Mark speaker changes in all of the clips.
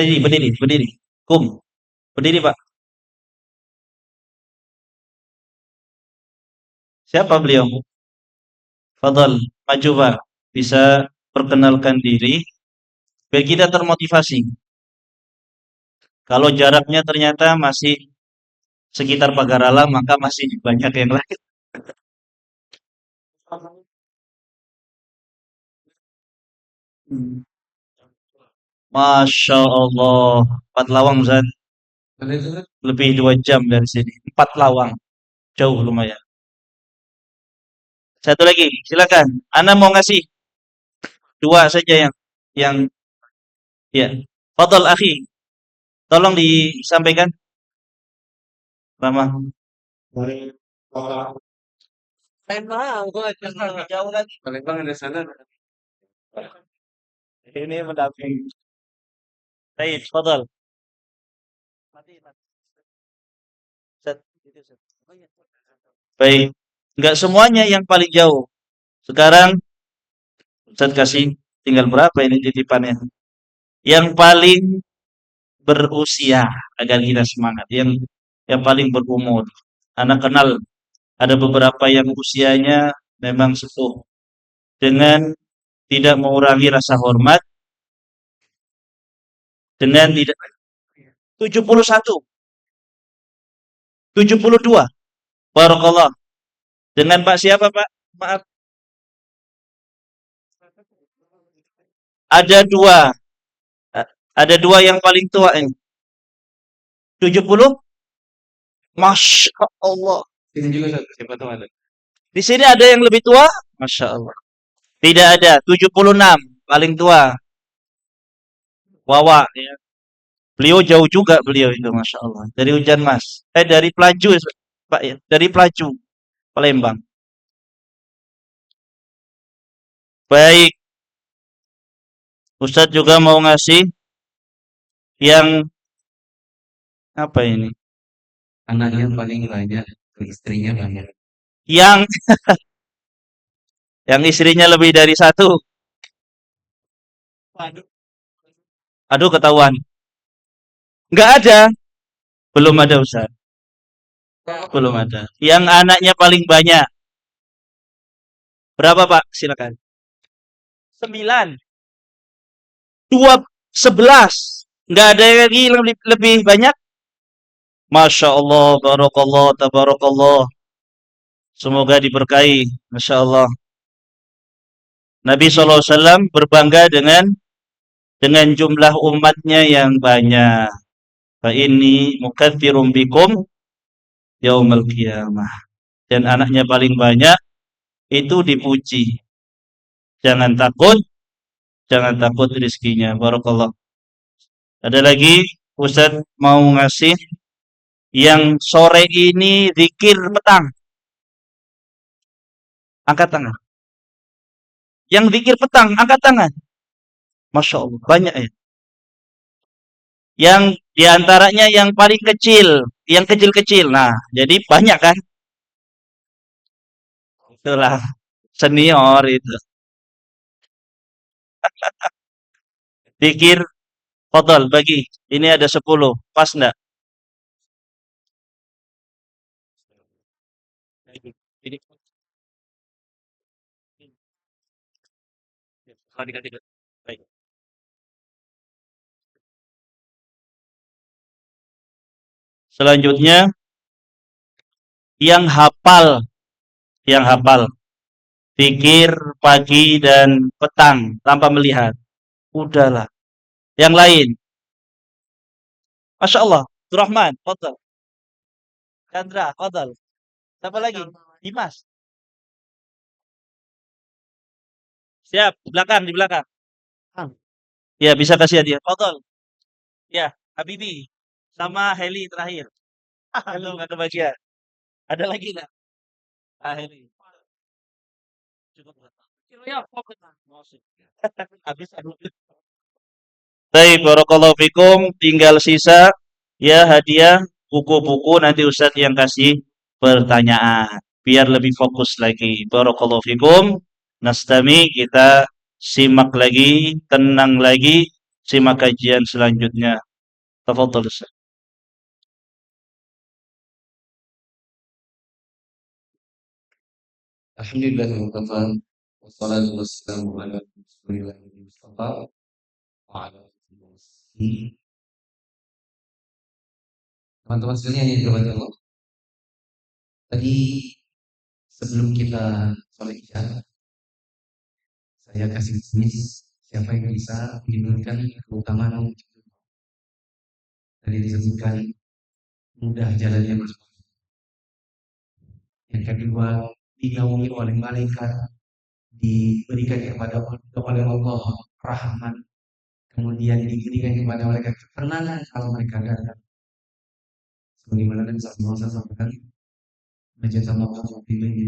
Speaker 1: Berdiri, berdiri, berdiri. Kum, berdiri Pak. Siapa beliau? Fadal, maju Pak. Bisa perkenalkan diri, biar kita termotivasi. Kalau jaraknya ternyata masih sekitar pagar alam, maka masih banyak yang lain. Masya Allah, 4 lawang Ustaz. Lebih 2 jam dari sini. 4 lawang, jauh lumayan. Satu lagi, silakan. Anda mau ngasih 2 saja yang ya. Fadal akhi, tolong disampaikan, Rama. Memang, gua jauh lagi. Palembang ada sana. Ini mendamping. Baik, Fadal. Set, set. Baik, nggak semuanya yang paling jauh. Sekarang Ustaz kasih tinggal berapa ini titipannya. Yang paling berusia agar kita semangat. Yang paling berumur. Anak kenal ada beberapa yang usianya memang sepuh. Dengan tidak mengurangi rasa hormat, dengan tidak 71, 72. Barakallah. Dengan Pak siapa, Pak? Maaf. Ada dua. Ada dua yang paling tua ini. 70. Masya Allah. Ini juga siapa tahu ada. Di sini ada yang lebih tua? Masya Allah. Tidak ada. 76 paling tua. Wawa. Ya. Beliau jauh juga beliau itu, Masya Allah. Dari Hujan Mas. Dari Pelaju, Pak ya. Dari Pelaju, Palembang. Baik. Ustadz juga mau ngasih yang apa ini?
Speaker 2: Anaknya paling banyak, istrinya banyak.
Speaker 1: Yang istrinya lebih dari satu. Aduh ketahuan. Nggak ada. Belum ada Ustaz. Belum ada. Yang anaknya paling banyak. Berapa Pak? Silakan. 9. 11. Nggak ada lagi yang lebih banyak. Masya Allah, barakallah, tabarakallah. Semoga diberkahi. Masya Allah. Nabi SAW berbangga dengan jumlah umatnya yang banyak. Fa inni mukatsirum bikum yaumil qiyamah. Dan anaknya paling banyak itu dipuji. Jangan takut, jangan takut rezekinya. Barakallah. Ada lagi Ustaz mau ngasih yang sore ini zikir petang. Angkat tangan. Yang zikir petang, angkat tangan. Masya Allah, banyak ya. Yang diantaranya yang paling kecil, yang kecil-kecil. Nah, jadi banyak kan? Itulah senior itu. Zikir fadal bagi. Ini ada 10. Pas enggak? Baik. Selanjutnya yang hafal, yang hafal. Zikir pagi dan petang tanpa melihat. Udahlah. Yang lain. Masya Allah. Abdurrahman, fadal. Chandra, fadal. Siapa lagi? Dimas. Siap, di belakang, di belakang. Ya, bisa kasih hadiah. Fadal. Ya, Habibi. Sama Heli terakhir. Halo, nggak kebagian. Ada lagi nggak? Ah, Heli. Cukup nggak? Habis. Baik, barakallahu fikum. Tinggal sisa ya hadiah buku-buku nanti Ustadz yang kasih pertanyaan biar lebih fokus lagi. Barakallahu fikum. Nastami kita simak lagi, tenang lagi simak kajian selanjutnya. Tafadhol Ustaz.
Speaker 2: Alhamdulillah wassalatu wassalamu ala Rasulillah Mustafa wa ala alihi wa sahbihi. Teman-teman sekalian yang dirahmati Allah, tadi sebelum kita sholat Isya, saya kasih kuis siapa yang bisa menyebutkan keutamaan tadi disebutkan mudah jalannya masuk. Yang kedua, dinaungi oleh malaikat, diberikan kepada Allah rahmat, kemudian diberikan kepada mereka ketenangan kalau mereka datang. Sebagaimana Nabi sallallahu alaihi wasallam sampaikan, "Majalallahu billahi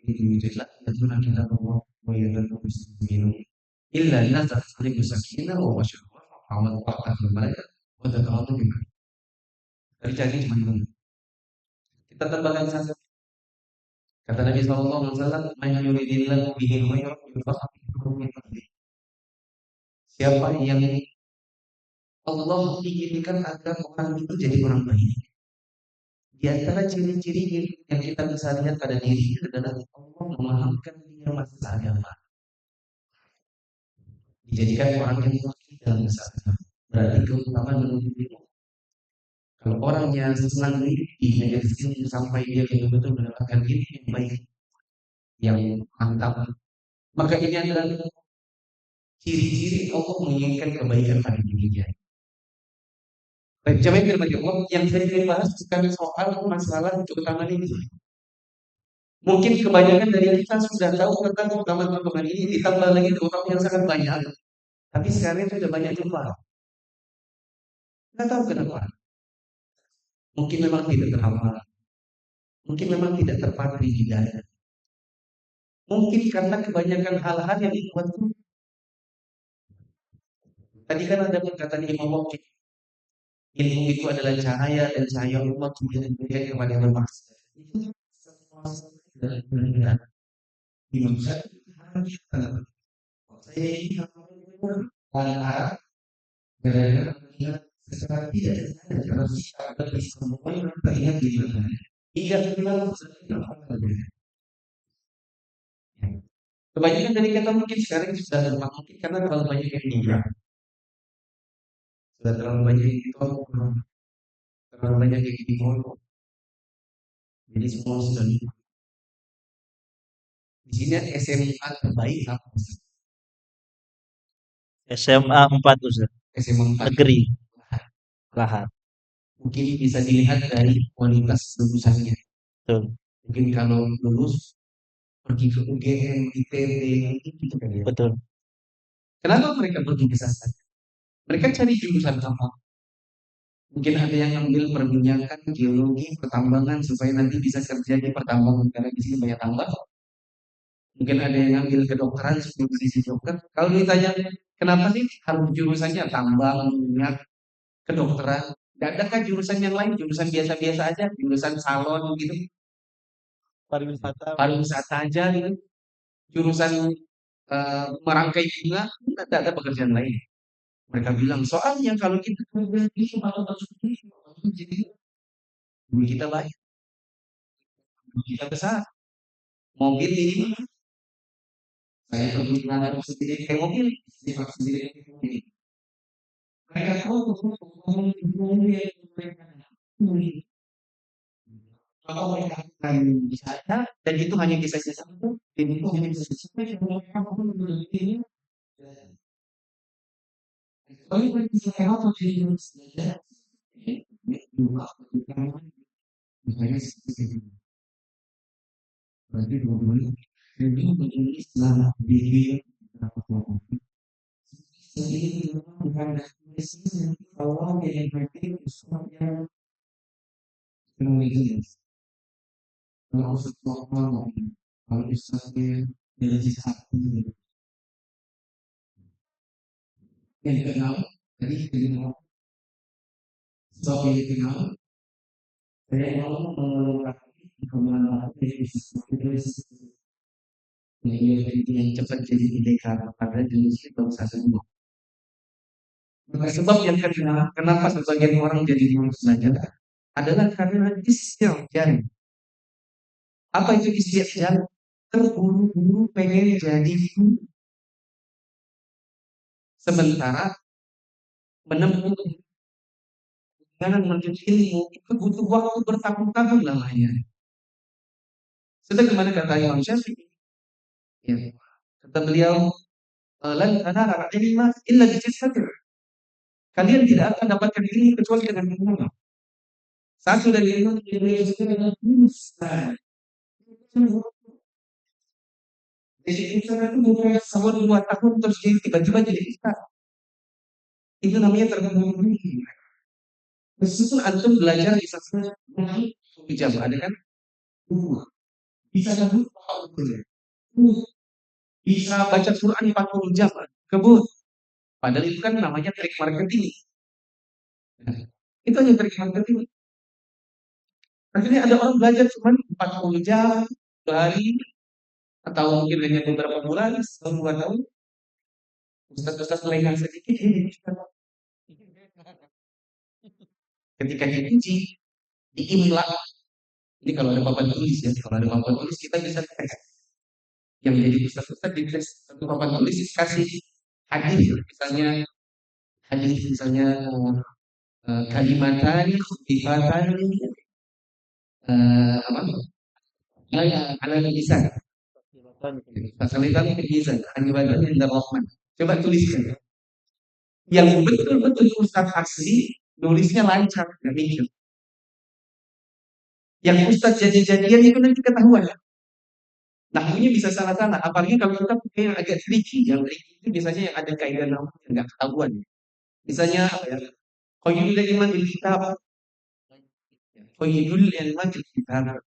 Speaker 2: yujidlah yatuna kitab Allah wa yadallu muslimin illa nazat alaihi sakinah wa wasyarah amal wa'atul malaikat wa takaratu biman." Terjadi cuma itu. Kita tambahkan saja. Kata Nabi sallallahu alaihi wasallam, "Man yuridillahu bihi khairan yufaqihuhu min din." Siapa yang Allah inginkan agar orang itu jadi orang baik. Di antara ciri-ciri yang kita bisa lihat pada diri adalah Allah memahamkan dia masalah agama. Dijadikan orang yang fakih dalam masalah agama. Berarti keutamaan menurut ilmu. Kalau orangnya senang mimpi majelis ilmu sampai dia betul-betul mendapatkan ilmu yang baik, yang mantap, maka ini adalah ciri-ciri Allah menginginkan kebaikan pada dirinya. Baik, jamaah yang dirahmati Allah, yang saya ingin bahas bukan soal masalah keutamaan ini. Mungkin kebanyakan dari kita sudah tahu tentang keutamaan ini, ditambah lagi keutamaan yang sangat banyak. Tapi sekarang sudah banyak lupa. Tidak tahu kenapa. Mungkin memang tidak terhafal. Mungkin memang tidak terpatri di dada. Mungkin karena kebanyakan hal-hal yang dibuat. Tadi kan ada perkataan Imam Waqid. Ilmu itu adalah cahaya dan cahaya Allah kemudian diberikan kepada yang bermaksud. Itu semua adalah benar. Dimaksud saya ini karena gara-gara mengingat secara tidak sengaja kalau sikap bagi semua yang teringat di mana. Hingga kita kebanyakan dari kita mungkin sekarang sudah lemah mungkin karena terlalu banyak yang meninggal. Sudah terlalu banyak yang ditolong, terlalu banyak yang ditolong. Jadi semua sudah lupa. Di sini SMA terbaik apa?
Speaker 1: SMA 4 Ustaz.
Speaker 2: SMA 4
Speaker 1: Negeri. Lahat.
Speaker 2: mungkin bisa dilihat dari kualitas lulusannya.
Speaker 1: Betul.
Speaker 2: Mungkin kalau lulus pergi ke UGM, ITB, gitu kan ya.
Speaker 1: Betul.
Speaker 2: Kenapa mereka pergi ke sana? Mereka cari jurusan apa? Mungkin ada yang ambil perminyakan, geologi, pertambangan supaya nanti bisa kerja di pertambangan karena di sini banyak tambang. Mungkin ada yang ambil kedokteran supaya bisa jadi dokter. Kalau ditanya kenapa sih harus jurusannya tambang, minyak, kedokteran? Tidak adakah jurusan yang lain, jurusan biasa-biasa aja, jurusan salon gitu, pariwisata aja gitu, jurusan merangkai bunga, tidak ada pekerjaan lain. Mereka bilang soalnya kalau kita kerja di kalau masuk ini, jadi duit kita baik, duit kita besar, mobil ini saya pergi menanam sendiri kayak mobil, sifat sendiri kayak mobil. Mereka tahu mobil mereka kalau mereka akan bisa dan itu hanya bisa satu dan itu hanya bisa sampai mereka memiliki kalau bisa apa sih saja dua misalnya seperti itu berarti dua-duanya ini menjadi selama diri sendiri bukan dari sini kalau yang penting semuanya kemudian kalau sesuatu kalau misalnya dari satu yang kenal tadi kenal sebagai kenal saya mau melakukan kemana dari yang cepat jadi pendekar pada jenis bangsa semua Maka sebab yang kenapa sebagian orang jadi malas belajar adalah karena istiqjal. Apa itu istiqjal? Terburu-buru pengen jadi guru. Sementara menempuh dengan menuntut ilmu itu butuh waktu bertahun-tahun lamanya. Sudah kemana kata Imam Syafi'i? Ya. Kata beliau, lan tanara ilma illa bijissatir. Kalian tidak akan dapatkan ilmu kecuali dengan ilmu. Satu dari ilmu itu adalah Ustaz. Jadi Ustaz itu bukan setahun 2 tahun terus tiba-tiba jadi Ustaz. Itu namanya terburu-buru. Meskipun antum belajar di sana hijab ada kan? Bisa kan? Bisa baca Quran 40 jam. Kebun. Padahal itu kan namanya trik marketing. Itu hanya trik marketing. Akhirnya ada orang belajar cuma 40 jam, 2 hari, atau mungkin hanya beberapa bulan, setahun 2 tahun. Ustaz-ustaz lengah sedikit ini. Ketika diuji, diimla. Ini kalau ada papan tulis ya, kalau ada papan tulis kita bisa tes. Yang jadi ustaz-ustaz di tes satu papan tulis kasih hadis, misalnya kalimatan, khutbatan, apa? Ala lisan. Fasalitan fil mizan, anibatan inda rahman. Coba tuliskan. Yang betul-betul Ustaz asli, nulisnya lancar, nggak mikir. Yang Ustaz jadi-jadian itu nanti ketahuan. Nahwunya bisa salah-salah, apalagi kalau kita pakai yang agak tricky. Yang tricky itu biasanya yang ada kaidah nahwu yang nggak ketahuan. Misalnya apa ya? Qayyidul ilman bil kitab. Qayyidul ilman bil kitab.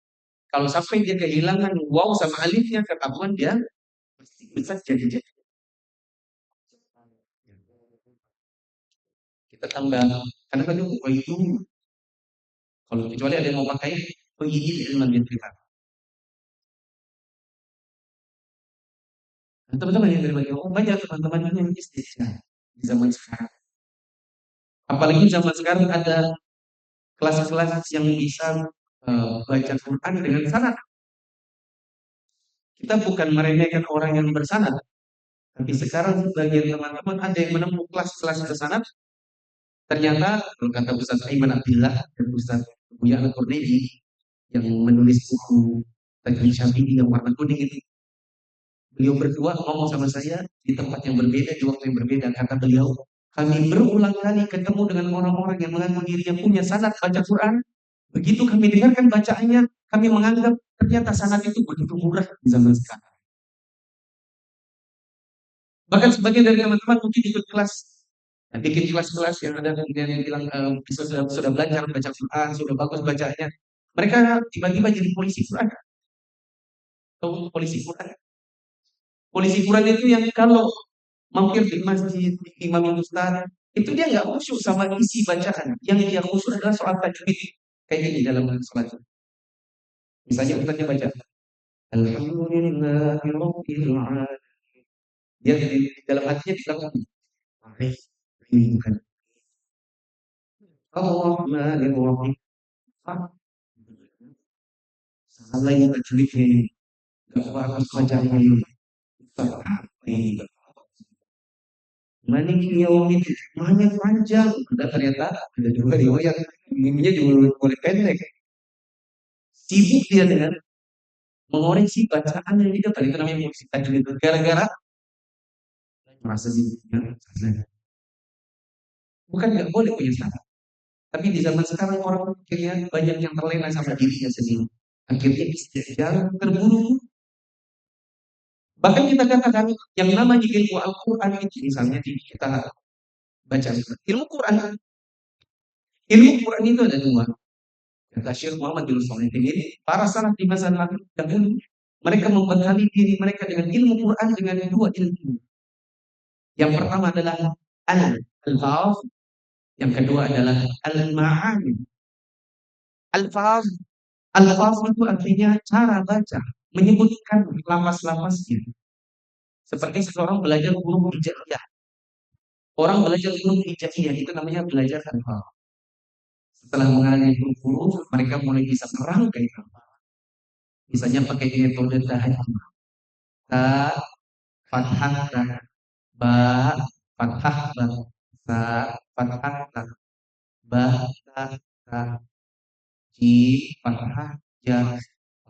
Speaker 2: Kalau sampai dia kehilangan waw sama alifnya ketahuan dia pasti Ustaz jadi-jadian. Kita tambah karena kan itu kalau kecuali ada yang mau pakai qayyidul ilman bil kitab. Teman-teman yang berbagi banyak teman-teman yang istiqomah di zaman sekarang. Apalagi zaman sekarang ada kelas-kelas yang bisa baca Quran dengan sanad. Kita bukan meremehkan orang yang bersanad, tapi sekarang sebagian teman-teman ada yang menempuh kelas-kelas bersanad. Ternyata kalau kata Ustaz Aiman Abdillah dan Ustaz Buya Al-Qurnabi yang menulis buku Tajwid Syafi'i yang warna kuning itu, beliau berdua ngomong sama saya di tempat yang berbeda, di waktu yang berbeda. Kata beliau, kami berulang kali ketemu dengan orang-orang yang mengaku dirinya punya sanad baca Quran. Begitu kami dengarkan bacaannya, kami menganggap ternyata sanad itu begitu murah di zaman sekarang. Bahkan sebagian dari teman-teman mungkin ikut kelas, bikin kelas-kelas yang ada kemudian yang bilang sudah belajar baca Quran, sudah bagus bacaannya. Mereka tiba-tiba jadi polisi Quran. Tahu polisi Quran? Polisi Quran itu yang kalau mampir di masjid, di imam ustaz, itu dia nggak khusyuk sama isi bacaan. Yang dia khusyuk adalah soal tajwid. Kayak gini dalam sholat. Misalnya ustaznya baca, Alhamdulillahirabbil alamin. Dia di dalam hatinya bilang, ini bukan Ar-Rahmanir Rahim. Salah yang tajwidnya, nggak bagus bacaannya ini. Ini Maliki Yaumiddin, namanya panjang. Dan ternyata ada juga riwayat mimpinya juga boleh pendek. Sibuk dia dengan mengoreksi bacaan yang didapat. Itu namanya musik tajwid. Gara-gara merasa sibuk. Bukan nggak boleh punya salah. Tapi di zaman sekarang orang akhirnya banyak yang terlena sama dirinya sendiri. Akhirnya istiqjal terburu. Bahkan kita katakan yang namanya ilmu Al-Quran itu misalnya kita baca ilmu Quran. Ilmu Quran itu ada dua. Kata Syekh Muhammad bin Shalih ini para salaf di masa lalu dahulu mereka membekali diri mereka dengan ilmu Quran dengan dua ilmu. Yang pertama adalah al-alfaz, yang kedua adalah al-ma'ani. Alfaz, alfaz itu artinya cara baca, menyebutkan lapas-lapasnya. Seperti seseorang belajar huruf hijaiyah. Orang belajar ilmu hijaiyah itu namanya belajar tanpa. Setelah mengalami huruf, mereka mulai bisa merangkai kata. Misalnya pakai metode tahajud. Ta, fathah, ta, ba, fathah, ba, sa, fathah, ta, ba, ta, ta, ji, fathah, ja,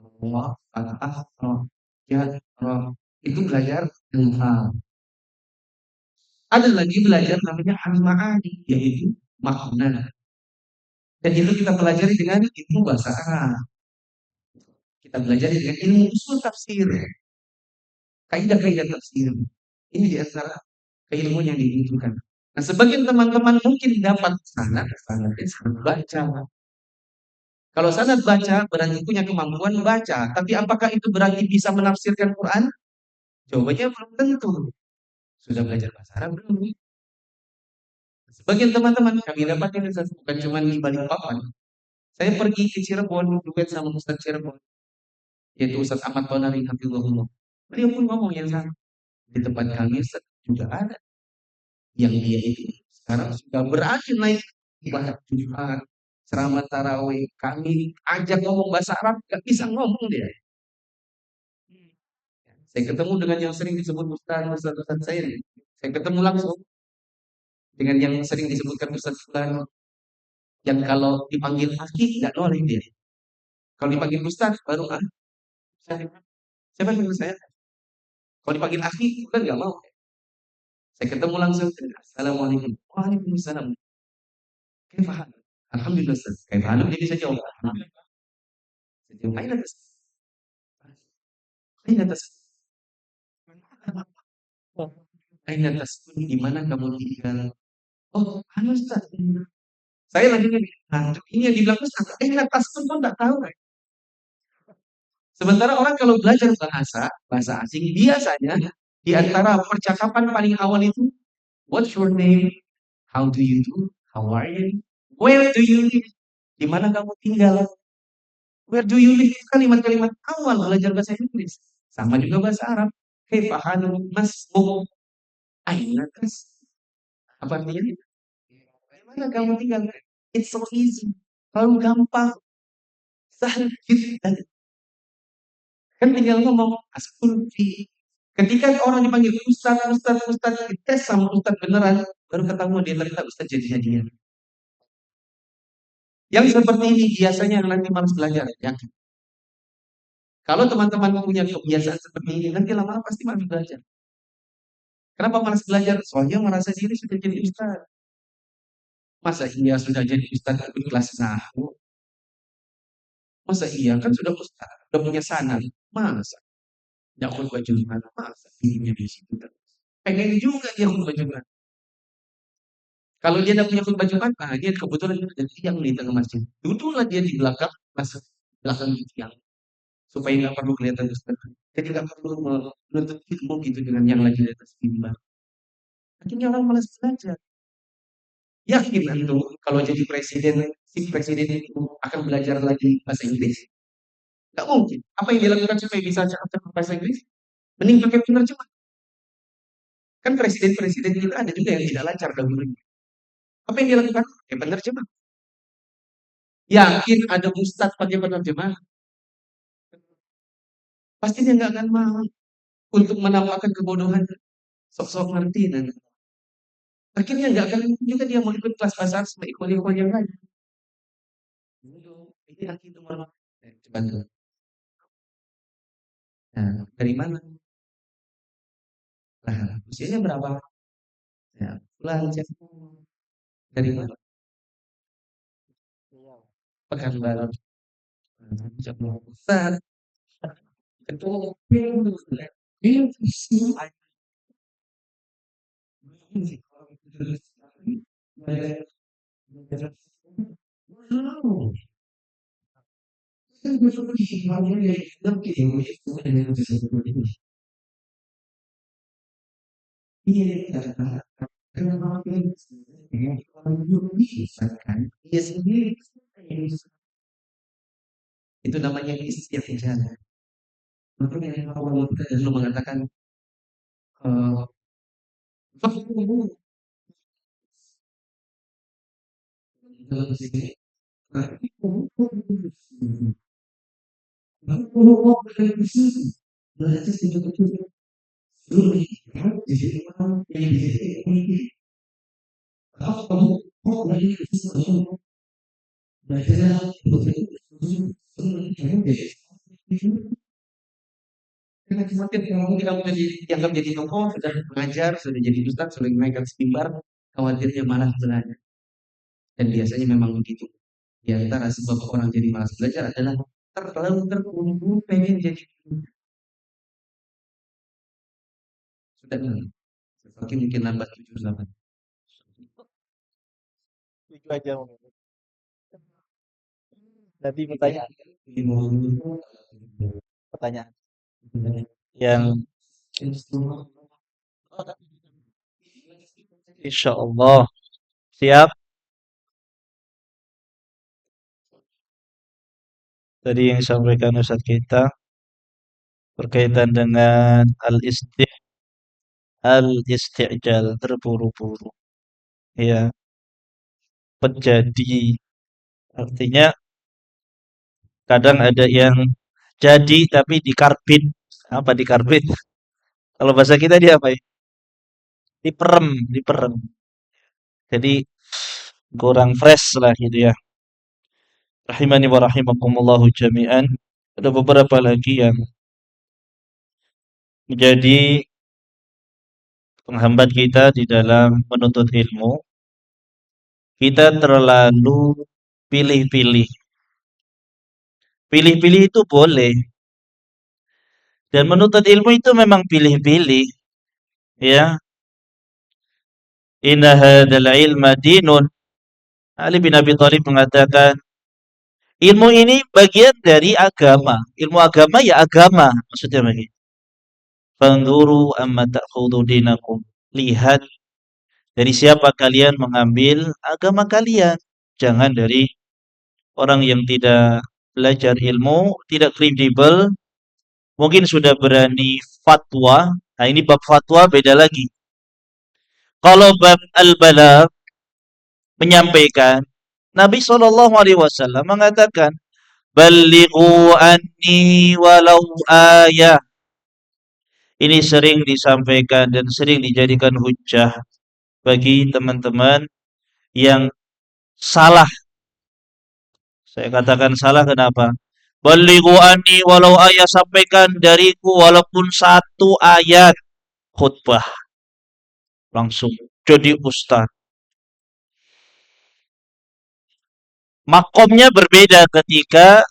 Speaker 2: ra, fathah, ra, ja, ra. Itu belajar hal. Ada lagi belajar namanya al-ma'ani, yaitu makna. Dan itu kita pelajari dengan ilmu bahasa Arab. Kita belajar dengan ilmu usul tafsir, kaidah-kaidah tafsir. Ini di antara keilmuan yang dibutuhkan. Nah, sebagian teman-teman mungkin dapat sanad baca. Kalau sanad baca berarti punya kemampuan baca, tapi apakah itu berarti bisa menafsirkan Quran? Jawabannya belum tentu. Sudah belajar bahasa Arab belum? Sebagian teman-teman kami dapat ini bukan cuma di Balikpapan. Saya pergi ke Cirebon, duet sama Ustaz Cirebon, yaitu Ustaz Ahmad Tonari Hafizahullah. Beliau pun ngomong yang sama. Di tempat kami juga ada yang dia itu sekarang sudah berani naik ibadah Jumat, ceramah tarawih. Kami ajak ngomong bahasa Arab, gak bisa ngomong dia. Saya ketemu dengan yang sering disebut Ustaz saya. Saya ketemu langsung dengan yang sering disebutkan Ustaz Fulan, yang kalau dipanggil Aki nggak noleh dia. Kalau dipanggil Ustaz baru siapa yang saya? Kalau dipanggil Aki bukan nggak mau. Saya ketemu langsung. Assalamualaikum. Waalaikumsalam. Kaifa Alhamdulillah Ustaz. Kaifa haluk dia bisa jawab. Alhamdulillah. Saya jawab, Aina tas Aina taskun di mana kamu tinggal? Oh, anu Ustaz. Saya lagi bilang, ini yang dibilang Ustaz, Aina taskun pun enggak tahu. Sementara orang kalau belajar bahasa asing biasanya di antara percakapan paling awal itu, what's your name? How do you do? How are you? Where do you live? Di mana kamu tinggal? Where do you live? Kalimat-kalimat awal belajar bahasa Inggris. Sama juga bahasa Arab. Kaifa halu masmuk? Aina tas? Apa artinya? Di mana kamu tinggal? It's so easy. Terlalu gampang. Sahal jiddan. Kan tinggal ngomong askun fi. Ketika orang dipanggil Ustaz, dites sama Ustaz beneran, baru ketemu dia ternyata Ustaz jadi-jadian. Yang seperti ini biasanya nanti malas belajar, yakin. Kalau teman-teman punya kebiasaan seperti ini, nanti lama-lama pasti malas belajar. Kenapa malas belajar? Soalnya merasa diri sudah jadi Ustaz. Masa iya sudah jadi Ustaz ikut kelas nahu? Masa iya kan sudah Ustaz, sudah punya sanad. Masa? Nggak khutbah Jumat, masa dirinya di situ terus. Pengen juga dia khutbah Jumat. Kalau dia tidak punya khutbah Jumat, nah dia kebetulan ada tiang di tengah masjid. Duduklah dia di belakang, masuk belakang tiang. Supaya nggak perlu kelihatan Ustaz. Jadi nggak perlu menuntut ilmu gitu dengan yang lagi di atas mimbar. Akhirnya orang malas belajar. Yakin antum kalau jadi presiden, si presiden itu akan belajar lagi bahasa Inggris? Nggak mungkin. Apa yang dilakukan supaya bisa cakap bahasa Inggris? Mending pakai penerjemah. Kan presiden-presiden kita ada juga yang tidak lancar dahulunya. Apa yang dilakukan? Ya penerjemah. Yakin ada ustadz pakai penerjemah? Pasti dia nggak akan mau untuk menampakkan kebodohan. Sok-sok ngerti dan akhirnya nggak akan juga dia mau ikut kelas bahasa Arab sama ikhwan-ikhwan yang lain. Ini lagi nomor coba dulu. Nah, dari mana? Nah, usianya berapa? Ya, belajar dari mana? Pekanbaru. Coba besar. Ketua itu namanya istiqjal. Makanya Allah selalu mengatakan Semakin mungkin kamu dianggap jadi tokoh, sudah mengajar, sudah jadi ustaz, sudah memegang mimbar, khawatirnya malah sebenarnya. Dan biasanya memang begitu. Di antara sebab orang jadi malas belajar adalah terlalu terburu-buru pengen jadi sudah seperti mungkin nambah 7 8.
Speaker 1: Itu aja mungkin. Nanti bertanya pertanyaan yang insya Allah siap. Tadi yang disampaikan Ustaz kita berkaitan dengan al-istijal terburu-buru. Ya, menjadi artinya kadang ada yang jadi tapi dikarbit. Apa dikarbit? Kalau bahasa kita dia apa ya? Diperem, diperem. Jadi kurang fresh lah gitu ya. Rahimani wa rahimakumullahu jami'an. Ada beberapa lagi yang menjadi penghambat kita di dalam menuntut ilmu. Kita terlalu pilih-pilih. Pilih-pilih itu boleh. Dan menuntut ilmu itu memang pilih-pilih. Ya. Inna hadzal ilma dinun. Ali bin Abi Thalib mengatakan, ilmu ini bagian dari agama. Ilmu agama ya agama. Maksudnya begitu. Fanzuru amma ta'khudhu dinakum. Lihat dari siapa kalian mengambil agama kalian. Jangan dari orang yang tidak belajar ilmu, tidak kredibel, mungkin sudah berani fatwa. Nah ini bab fatwa beda lagi. Kalau bab al-balagh menyampaikan, Nabi SAW mengatakan, "Ballighu anni walau ayah." Ini sering disampaikan dan sering dijadikan hujjah bagi teman-teman yang salah. Saya katakan salah kenapa? Ballighu anni walau ayat, sampaikan dariku walaupun satu ayat khutbah. Langsung jadi ustaz. Makomnya berbeda ketika,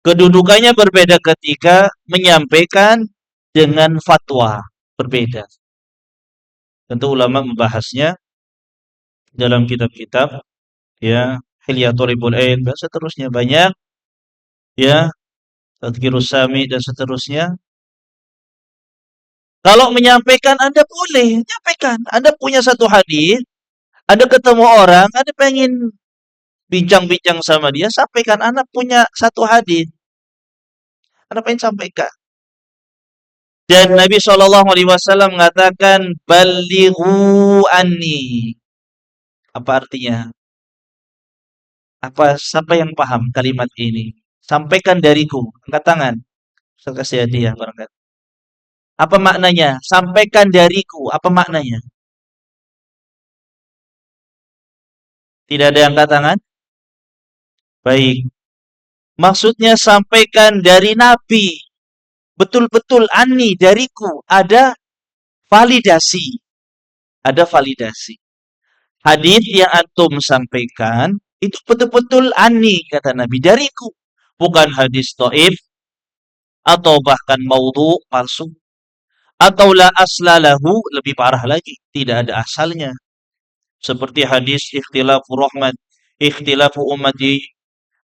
Speaker 1: kedudukannya berbeda ketika menyampaikan dengan fatwa. Berbeda. Tentu ulama membahasnya dalam kitab-kitab, ya, Hilyatul Ilm dan seterusnya banyak, ya, Tadhkirus Sami dan seterusnya. Kalau menyampaikan Anda boleh menyampaikan. Anda punya satu hadis, Anda ketemu orang, Anda pengen bincang-bincang sama dia, sampaikan. Anda punya satu hadis, Anda pengen sampaikan. Dan Nabi SAW mengatakan, balighu anni. Apa artinya? Siapa yang paham kalimat ini? Sampaikan dariku. Angkat tangan. Saya kasih hadiah barangkali. Apa maknanya? Sampaikan dariku. Apa maknanya? Tidak ada yang angkat tangan? Baik. Maksudnya sampaikan dari Nabi. Betul-betul anni dariku. Ada validasi. Ada validasi. Hadis yang antum sampaikan itu betul-betul anni kata Nabi dariku. Bukan hadis dhaif atau bahkan maudhu, palsu, atau la aslalahu, lebih parah lagi, tidak ada asalnya. Seperti hadis ikhtilafu ummati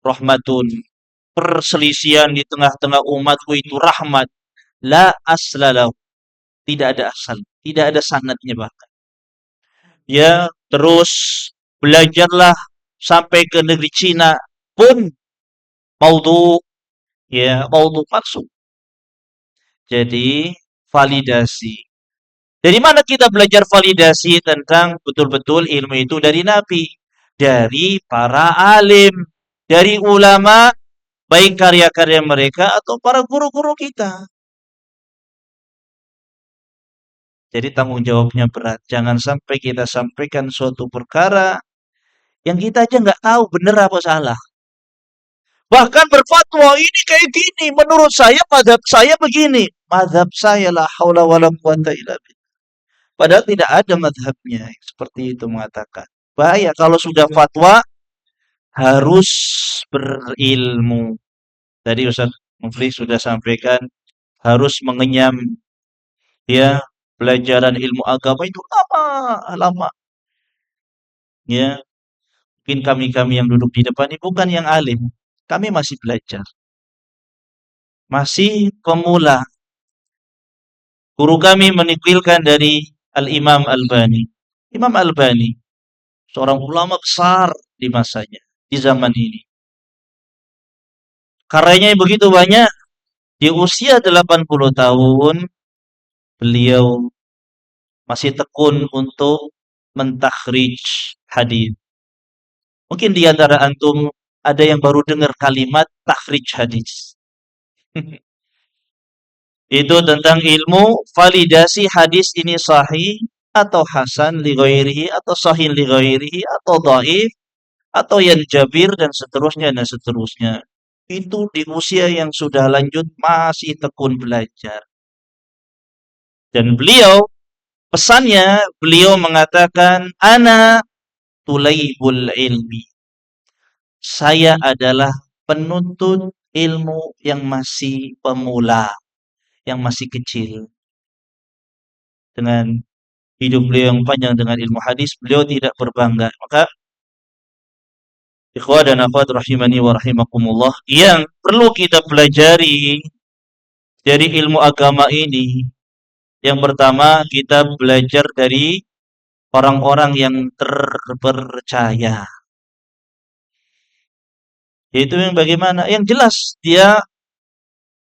Speaker 1: rahmatun. Perselisihan di tengah-tengah umatku itu rahmat. La aslalahu. Tidak ada asal. Tidak ada sanadnya bahkan. Ya, terus belajarlah sampai ke negeri Cina pun maudhu. Ya, maudhu palsu. Jadi, validasi. Dari mana kita belajar validasi tentang betul-betul ilmu itu dari Nabi? dari para alim, dari ulama, baik karya-karya mereka atau para guru-guru kita. Jadi tanggung jawabnya berat. Jangan sampai kita sampaikan suatu perkara yang kita aja nggak tahu benar apa salah. Bahkan berfatwa ini kayak gini. Menurut saya, madhab saya begini. Madhab saya la haula wala quwata illa billah. Padahal tidak ada madhabnya. Seperti itu mengatakan. Bahaya kalau sudah fatwa harus berilmu. Tadi Ustaz Mufli sudah sampaikan harus mengenyam ya pelajaran ilmu agama itu lama, lama ya. Mungkin kami-kami yang duduk di depan ini bukan yang alim. Kami masih belajar, masih pemula. Guru kami menukilkan dari Al-Imam Al-Bani. Imam Al-Bani, seorang ulama besar di masanya, di zaman ini. Karyanya yang begitu banyak, di usia 80 tahun, beliau masih tekun untuk mentakhrij hadis. Mungkin di antara antum ada yang baru dengar kalimat takhrij hadis. Itu tentang ilmu validasi hadis ini sahih atau hasan li ghairihi atau sahih li ghairihi atau dhaif atau yang jabir dan seterusnya dan seterusnya. Itu di usia yang sudah lanjut masih tekun belajar. Dan beliau pesannya beliau mengatakan ana tulaibul ilmi. Saya adalah penuntut ilmu yang masih pemula, yang masih kecil. Dengan hidup beliau yang panjang dengan ilmu hadis, beliau tidak berbangga. Maka ikhwah dan akhwat rahimani wa rahimakumullah, yang perlu kita pelajari dari ilmu agama ini, yang pertama kita belajar dari orang-orang yang terpercaya. Yaitu yang bagaimana? Yang jelas dia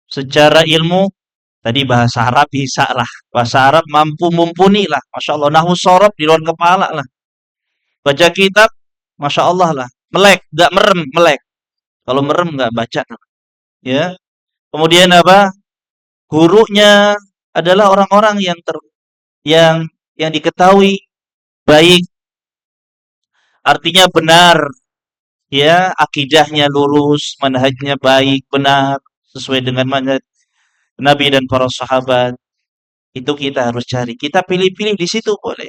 Speaker 1: secara ilmu tadi bahasa Arab bisa lah. Bahasa Arab mampu mumpuni lah. Masya Allah. Nahu sorob di luar kepala lah. Baca kitab, Masya Allah lah. Melek, gak merem, melek. Kalau merem gak baca. Ya. Kemudian apa? Gurunya adalah orang-orang yang diketahui baik, artinya benar, ya, akidahnya lurus, manhajnya baik, benar, sesuai dengan manhaj Nabi dan para sahabat. Itu kita harus cari. Kita pilih-pilih di situ boleh.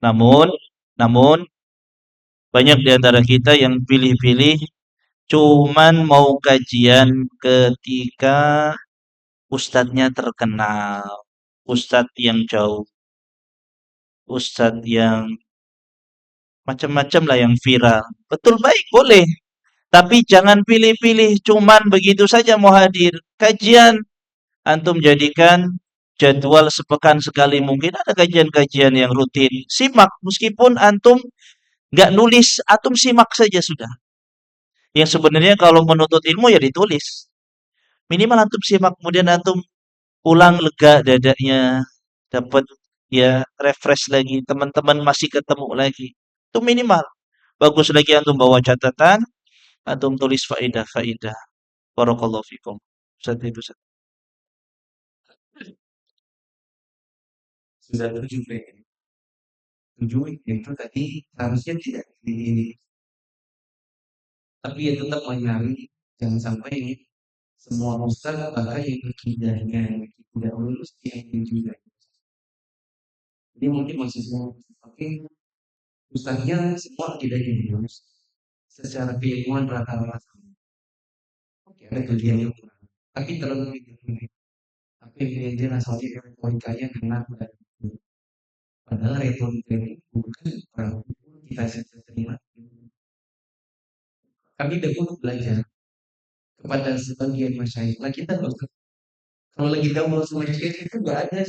Speaker 1: Namun, namun banyak di antara kita yang pilih-pilih cuman mau kajian ketika ustadznya terkenal, ustadz yang jauh, ustadz yang macam-macam lah yang viral. Betul baik boleh, tapi jangan pilih-pilih cuman begitu saja mau hadir. Kajian antum jadikan jadwal sepekan sekali mungkin ada kajian-kajian yang rutin. Simak meskipun antum nggak nulis, antum simak saja sudah. Yang sebenarnya kalau menuntut ilmu ya ditulis. Minimal antum simak, kemudian antum pulang lega dadanya, dapat ya refresh lagi, teman-teman masih ketemu lagi. Itu minimal. Bagus lagi antum bawa catatan, antum tulis faidah-faidah. Barakallahu fikum. Ustaz itu Ustaz.
Speaker 2: Sudah 7 tujuh itu tadi harusnya tidak di tapi ya tetap menyari jangan sampai semua ustaz bahkan yang akidahnya tidak lulus diambil juga. Ini mungkin masih semua tapi ustaznya semua akidahnya lulus secara keilmuan rata-rata sama. Oke, ada kelebihan yang kurang. Tapi terlalu tinggi. Tapi dia asalnya retorikanya kena dan padahal retorika ini bukan kita bisa terima. Kami dahulu belajar kepada sebagian masyarakat. Nah, kita kalau lagi gaul sama masyarakat itu nggak ada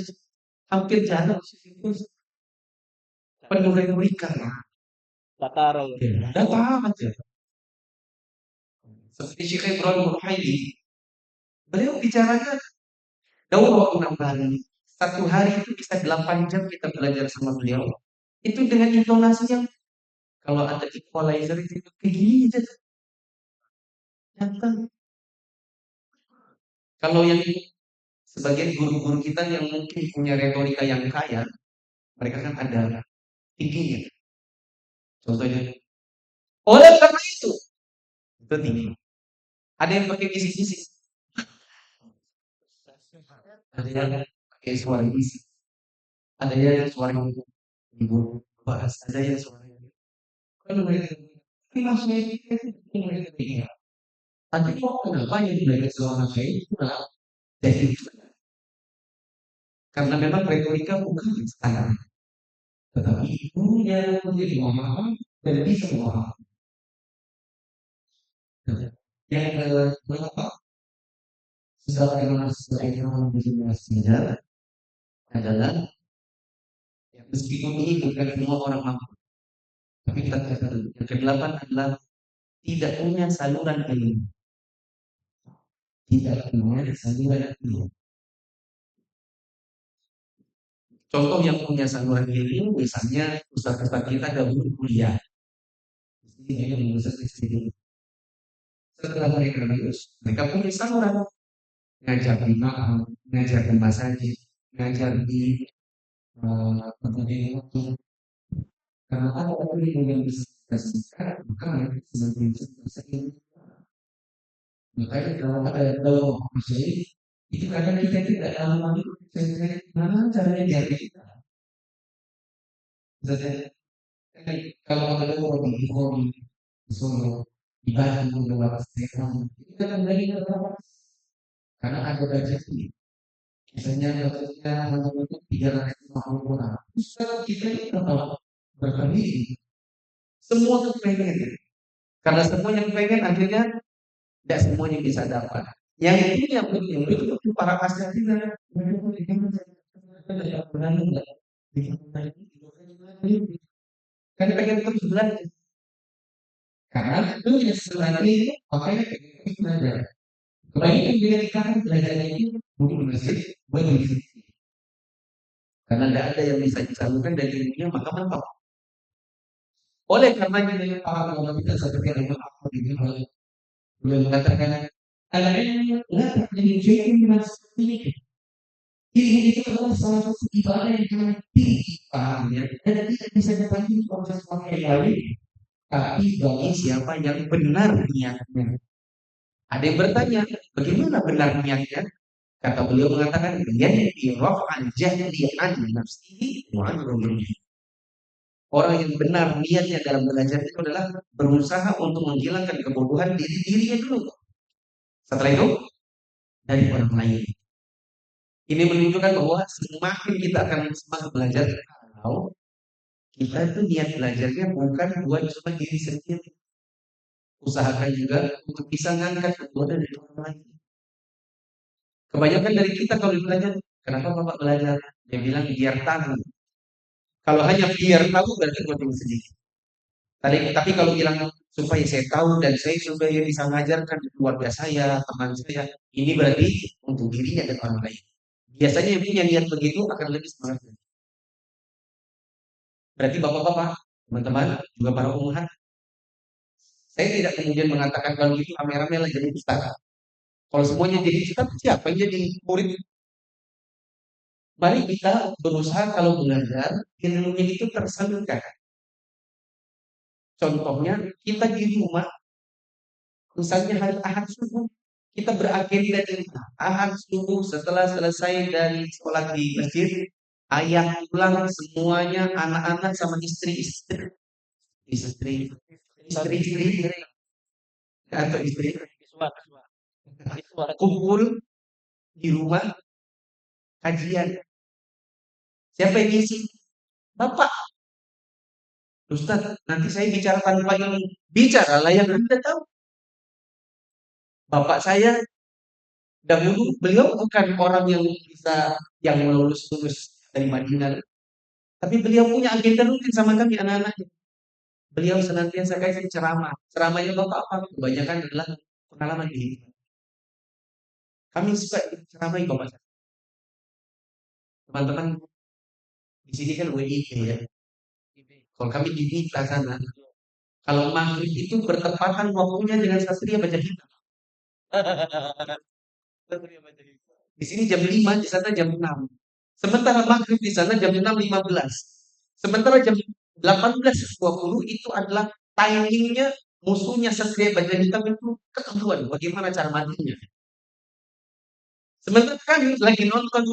Speaker 2: hampir jarang itu penuh retorika.
Speaker 1: Batara.
Speaker 2: Ya, data aja. Seperti Syekh Ibrahim Ruhaili, beliau bicaranya dalam waktu 6 hari. 1 hari itu bisa 8 jam kita belajar sama beliau. Itu dengan intonasi yang kalau ada equalizer itu kayak gini aja. Nyata. Kalau yang sebagian guru-guru kita yang mungkin punya retorika yang kaya, mereka kan ada tingginya. Contohnya, oleh karena itu tinggi. Ada yang pakai bisik-bisik, ada yang pakai suara bisik, ada yang suara ibu bahas, ada yang suara kalau mereka ini maksudnya itu mereka tinggi. Tapi kok kenapa yang belajar suara saya itu malah jadi karena memang retorika bukan standar, tetapi punya menjadi memaham dan bisa memahami. Yang mengapa seseorang menjadi masjid adalah meskipun ini bukan semua orang mampu, tapi kita katakan yang kedelapan adalah tidak punya saluran ilmu, tidak punya saluran ilmu. Contoh yang punya saluran ilmu, misalnya ustaz-ustaz kita gabung kuliah, ini lulusan SD. Setelah mereka lulus, mereka punya saluran ngajar di Malang, ngajar di masjid, ngajar di kemudian waktu karena ada orang yang bisa bukan sebagai bahasa Indonesia. Makanya kalau ada dalam masjid itu kadang kita tidak tahu lagi mana caranya biar kita. Misalnya, kalau ada orang di Bogor, di Solo, di Bandung, di Jawa Tengah, itu kan dari berapa? Karena ada budget ini. Misalnya budgetnya hanya untuk 350 orang. Bisa kita ini berkali semua kepengen. Karena semua yang pengen akhirnya tidak semuanya bisa dapat. Yang ini yang penting itu para asatidz kan pengen terus belajar. Karena itu yang sebenarnya makanya pengen terus belajar. Kebanyakan ketika belajarnya itu bukan masih begitu. Karena tidak ada yang bisa disalurkan dari ilmunya maka mentok. Oleh karenanya dari para ulama kita seperti yang Ahmad bin Hanbal beliau mengatakan al-ilmu la ta'dilu syai'in min as-sunnah. Ilmu itu adalah salah satu ibadah yang sangat tinggi pahamnya dan tidak bisa dibanding oleh sesuatu yang lain. Tapi bagi siapa yang benar niatnya. Ada yang bertanya, bagaimana benar niatnya? Kata beliau mengatakan, yaitu raf'an jahli an nafsihi wa an ghayrihi. Orang yang benar niatnya dalam belajar itu adalah berusaha untuk menghilangkan kebodohan dirinya dulu. Setelah itu dari orang lain. Ini menunjukkan bahwa semakin kita akan semangat belajar kalau kita itu niat belajarnya bukan buat cuma diri sendiri. Usahakan juga untuk bisa ngangkat kebodohan dari orang lain. Kebanyakan dari kita kalau belajar, kenapa Bapak belajar? Dia bilang biar tahu. Kalau hanya biar tahu berarti buat diri sendiri. Tapi kalau bilang supaya saya tahu dan saya supaya bisa mengajarkan keluarga saya, teman saya, ini berarti untuk dirinya dan orang lain. Biasanya yang punya niat begitu akan lebih semangat. Berarti bapak-bapak, teman-teman, juga para ummahat, saya tidak kemudian mengatakan kalau itu rame-rame lah jadi ustaz. Kalau semuanya jadi ustaz, siapa yang jadi murid? Mari kita berusaha kalau belajar ilmunya itu tersalurkan. Contohnya kita di rumah, misalnya hari Ahad subuh, kita beragenda di Ahad subuh setelah selesai dari sholat di masjid, ayah pulang semuanya anak-anak sama istri-istri, istri-istri atau istri kumpul di rumah kajian. Siapa yang ngisi? Bapak. Ustaz, nanti saya bicara tanpa ilmu. Bicaralah yang Anda tahu. Bapak saya dahulu beliau bukan orang yang bisa yang lulus-lulus dari Madinah, tapi beliau punya agenda rutin sama kami anak-anaknya. Beliau senantiasa kasih ceramah. Ceramahnya Bapak apa? Kebanyakan adalah pengalaman hidup. Kami suka ceramah Bapak. Teman-teman di sini kan WIB ya. Kalau kami di Mitra sana, kalau maghrib itu bertepatan waktunya dengan Satria Baja Hitam. Di sini jam 5, di sana jam 6. Sementara maghrib di sana jam 6.15. Sementara jam 18.20 itu adalah timingnya musuhnya Satria Baja Hitam itu ketahuan bagaimana cara matinya. Sementara kami lagi nonton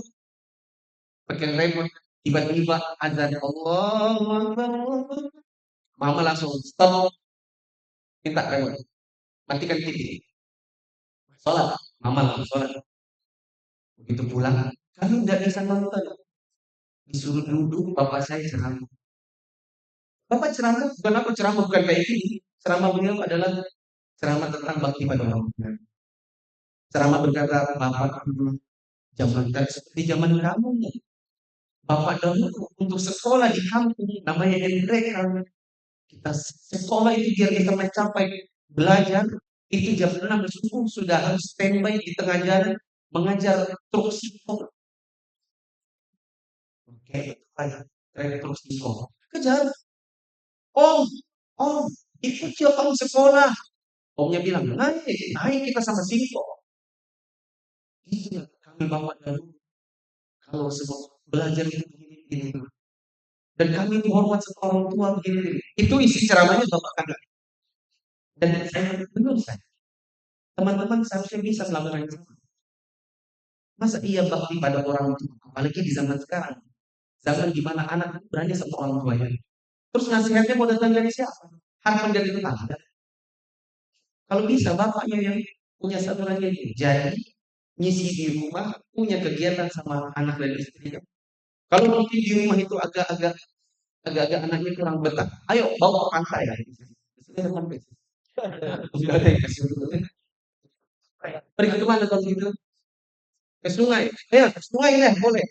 Speaker 2: pakai remote, tiba-tiba azan Allah, mama langsung stop, minta remote, matikan TV, sholat, mama langsung sholat. Begitu pulang, kami nggak bisa nonton, disuruh duduk, bapak saya ceramah. Bapak ceramah, bukan apa ceramah, bukan kayak gini. Ceramah beliau adalah ceramah tentang bakti pada orang tua. Ceramah berkata, bapak dulu zaman seperti zaman kamu nih. Bapak dahulu untuk sekolah di kampung, namanya mereka. Kita sekolah itu biar kita mencapai belajar, itu jam 6 subuh sudah harus standby di tengah jalan mengajar truk singkong. Oke, truk singkong. Kejar, om, om, ikut ya kamu sekolah. Omnya bilang, naik, naik kita sama singkong. Iya, kami bawa dahulu. Kalau semua belajar itu begini, begini. Dan kami hormat sama orang tua begini. Itu isi ceramahnya Bapak Kanda. Dan saya benar saya. Teman-teman seharusnya bisa melakukan itu. Masa iya bakti pada orang tua, apalagi di zaman sekarang. Zaman di mana anak berani sama orang tuanya. Terus nasihatnya mau datang dari siapa? Harapan dari tetangga. Kalau bisa bapaknya yang punya satu lagi jadi ngisi di rumah, punya kegiatan sama anak dan istrinya. Kalau mungkin di rumah itu agak-agak anaknya kurang betah, ayo bawa ke pantai ya. Pergi kemana kalau gitu? Ke sungai. Ya, ke sungai lah boleh.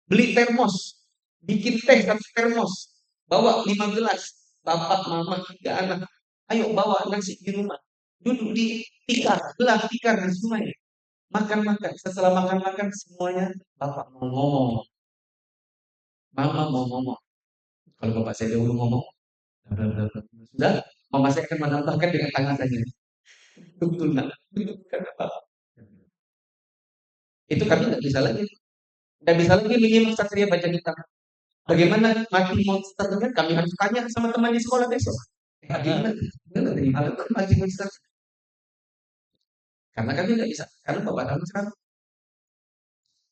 Speaker 2: Beli termos, bikin teh satu termos, bawa 5 gelas, bapak, mama, 3 anak. Ayo bawa nasi di rumah. Duduk di tikar, belah tikar di sungai. Makan-makan. Setelah makan-makan semuanya, bapak mau ngomong, mama mau ngomong. Kalau bapak saya dahulu ngomong, sudah, mama saya akan menambahkan dengan tangan saja. Betul nak. Itu kami nggak bisa lagi. Nggak bisa lagi menyimak Satria Baja Hitam. Bagaimana mati monsternya kami harus tanya sama teman di sekolah besok. Bagaimana? Gimana mati monster? Karena kami nggak bisa. Karena bapak kami sekarang.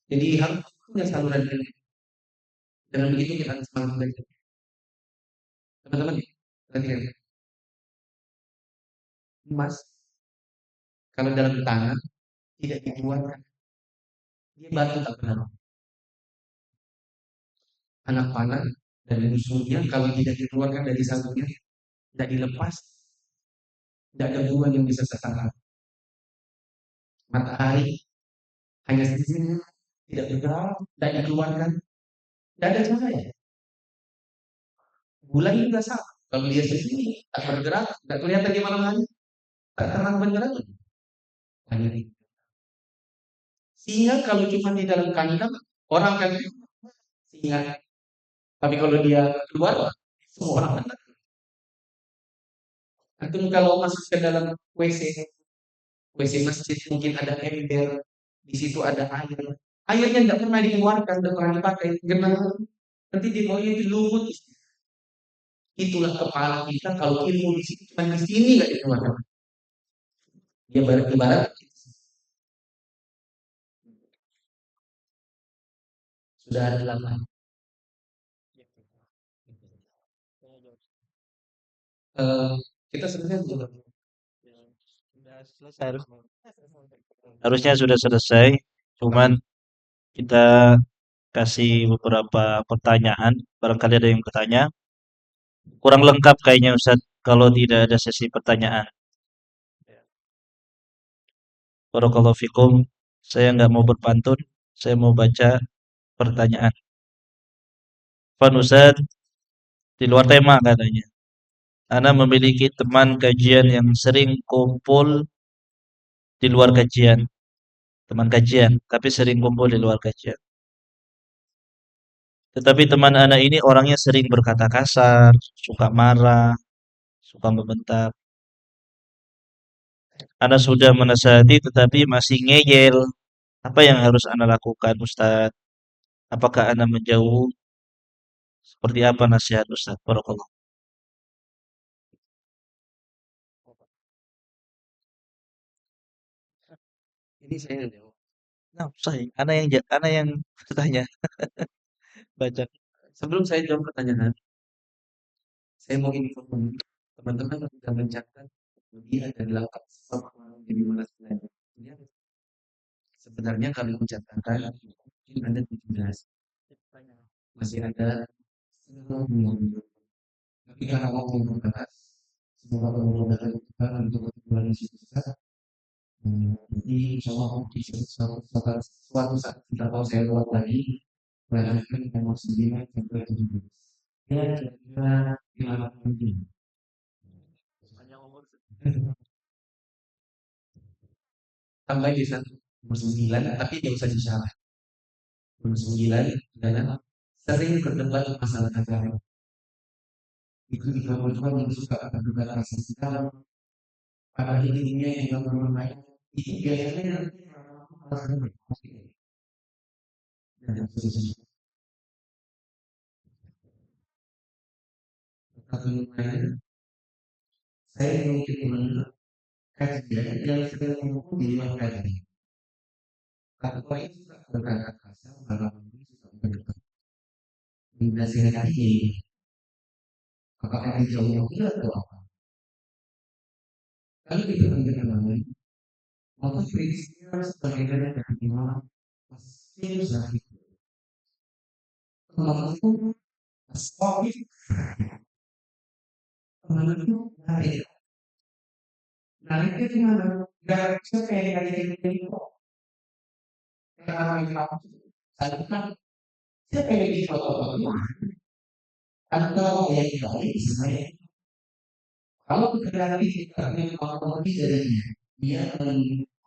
Speaker 2: Jadi harus punya saluran ini. Dengan begitu kita akan semangat belajar. Teman-teman, perhatikan. Emas, kalau dalam tangan tidak dikeluarkan, dia batu tak benar. Anak panah dan musuhnya kalau tidak dikeluarkan dari sarungnya, tidak dilepas, tidak ada buah yang bisa tertangkap. Matahari hanya sisinya tidak bergerak, tidak dikeluarkan, tidak ada cahaya. Bulan juga sama. Kalau dia sendiri tak bergerak, tidak kelihatan di malam hari, tak terang benderang. Hanya itu. Sehingga kalau cuma di dalam kandang, orang kan singa. Tapi kalau dia keluar, semua orang kan. Antum kalau masuk ke dalam WC, WC masjid mungkin ada ember, di situ ada air. Airnya nggak pernah dikeluarkan, nggak pernah dipakai, genang. Nanti di bawahnya itu lumut. Itulah kepala kita kalau ilmu di sini cuma di sini nggak dikeluarkan. Dia ibarat sudah ada lama. Eh, kita sebenarnya belum.
Speaker 1: Sudah selesai harusnya. Harusnya sudah selesai. Cuman kita kasih beberapa pertanyaan. Barangkali ada yang bertanya. Kurang lengkap kayaknya Ustaz kalau tidak ada sesi pertanyaan. Barakallahu fikum. Saya nggak mau berpantun. Saya mau baca pertanyaan. Van Ustaz, di luar tema katanya. Ana memiliki teman kajian yang sering kumpul di luar kajian. Teman kajian, tapi sering kumpul di luar kajian. Tetapi teman anak ini orangnya sering berkata kasar, suka marah, suka membentak. Ana sudah menasihati tetapi masih ngeyel. Apa yang harus Ana lakukan, Ustadz? Apakah Ana menjauh? Seperti apa nasihat Ustadz? Barakallah.
Speaker 2: Ini saya jawab.
Speaker 1: Nah, saya, Ana yang bertanya, baca.
Speaker 2: Sebelum saya jawab pertanyaan, saya mau info dulu. Teman-teman sudah mencatat dia ada 8 stok jadi mana sebenarnya. Sebenarnya kalau mencatatkan mungkin ada 17. Masih ada setengah bulan. Tapi karena mau membahas, semoga mudah-mudahan kita untuk bulan susah. Jadi insya Allah di suatu saat kita tahu saya lewat lagi, bayangkan nomor 9 sampai 17. Ya kira-kira 5 mungkin. Tambah di satu nomor 9, tapi tidak usah disalah. Nomor 9 adalah sering berdebat masalah agama. Itu juga perempuan yang suka berdebat rasa kita pada intinya yang bermain itu biasanya nanti dan seterusnya. Satu lain, saya mungkin menurut kajian yang sedang mengukur di luar kajian. Kalau itu suka berkata kasar, malah suka berdebat. Dinasihati, apakah dijauh atau apa? Kalau kita mengenal maka prinsipnya sebagai dari imam pasti sakit. Kalau itu pasti kalau itu naik. Naik itu gimana? Gak bisa kayak dari kok. Kalau imam saya kan saya kayak di foto atau yang baik sebenarnya. Kalau kita nanti kita memang lebih dari dia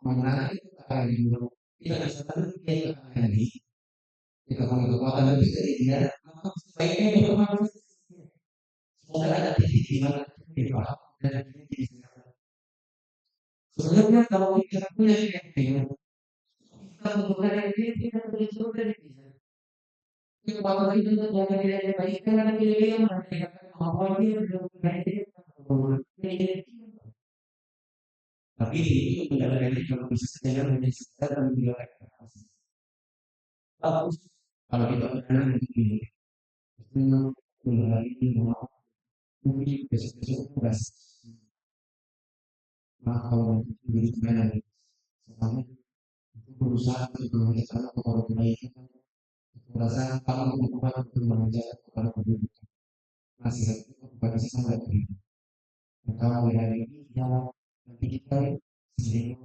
Speaker 2: menarik akan dulu. Kita bisa tahu dia akan kita punya kekuatan lebih dari dia. Maka sebaiknya bermanfaat. Semoga ada titik di mana kita paham dan kita sebenarnya kalau kita punya keyakinan, kita menggunakan diri kita punya surga di sana. Kekuatan itu menjaga diri yang baik karena diri yang mereka kemampuan dia belum menjadi tapi itu menjaga diri kalau bisa saja menjadi sekitar dan menjaga bagus. Kalau itu adalah begini, itu mengalami mungkin besok-besok tugas. Maka kalau itu sebenarnya selama itu berusaha untuk mengejar kepada kebaikan. Merasa kalau membuat mengajar kepada pendidikan nasihat itu kepada sesama diri. Kalau dari ini ya nanti kita sendiri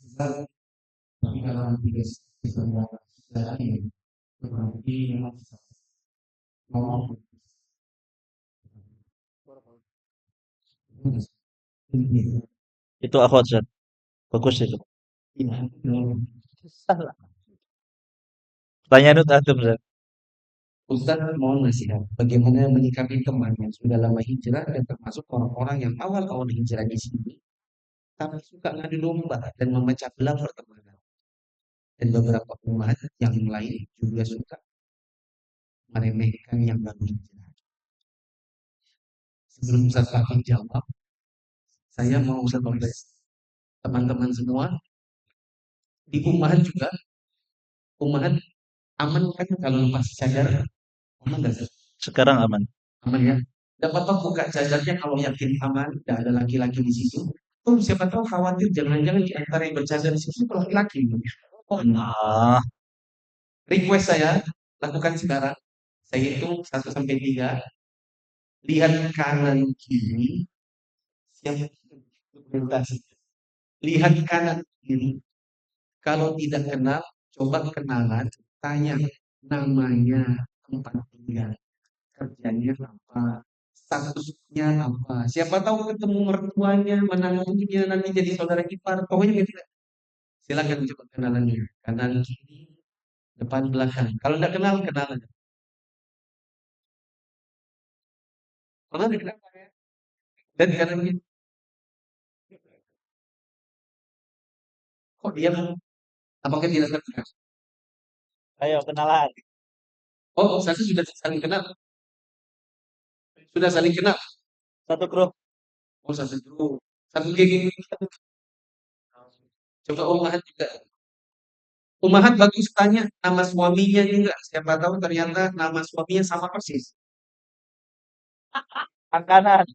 Speaker 2: sesat tapi dalam tiga sistem sudah ini berarti memang ngomong ini
Speaker 1: Itu akhwat, Ustadz. Bagus itu.
Speaker 2: ya
Speaker 1: Salah. Pertanyaan itu antum, Ustadz.
Speaker 2: Ustaz mau nasihat bagaimana menyikapi teman yang sudah lama hijrah dan termasuk orang-orang yang awal-awal hijrah di sini tapi suka ngadu domba dan memecah belah pertemanan dan beberapa umat yang lain juga suka meremehkan yang baru hijrah. Sebelum Ustaz Fakih jawab, saya mau Ustaz teman-teman semua di umahan juga, umahan aman kan kalau lepas cadar, aman nggak sih?
Speaker 1: Sekarang aman.
Speaker 2: Aman ya. Dapat apa buka cadarnya kalau yakin aman, tidak ada laki-laki di situ. Oh, siapa tahu khawatir jangan-jangan di antara yang bercadar di situ laki-laki. Oh,
Speaker 1: Ah,
Speaker 2: request saya lakukan sekarang. Saya hitung 1 sampai 3. Lihat kanan kiri. Siapa dokumentasi? Lihat kanan kiri. Kalau tidak kenal, coba kenalan. Tanya namanya, tempat tinggal, kerjanya apa, statusnya apa. Siapa tahu ketemu mertuanya, menantunya, nanti jadi saudara ipar. Pokoknya gitu. Silakan coba kenalannya. Kanan kiri, depan belakang. Kalau tidak kenal, kenalan. Pernah kenapa ya? Dan karena begitu, kok diam? Apakah tidak terkenal?
Speaker 1: Ayo kenalan.
Speaker 2: Oh, saya sudah saling kenal. Sudah saling kenal.
Speaker 1: Satu grup.
Speaker 2: Oh, satu geng. Coba Umahat juga. Umahat bagus tanya nama suaminya juga. Siapa tahu ternyata nama suaminya sama persis.
Speaker 1: Kanan.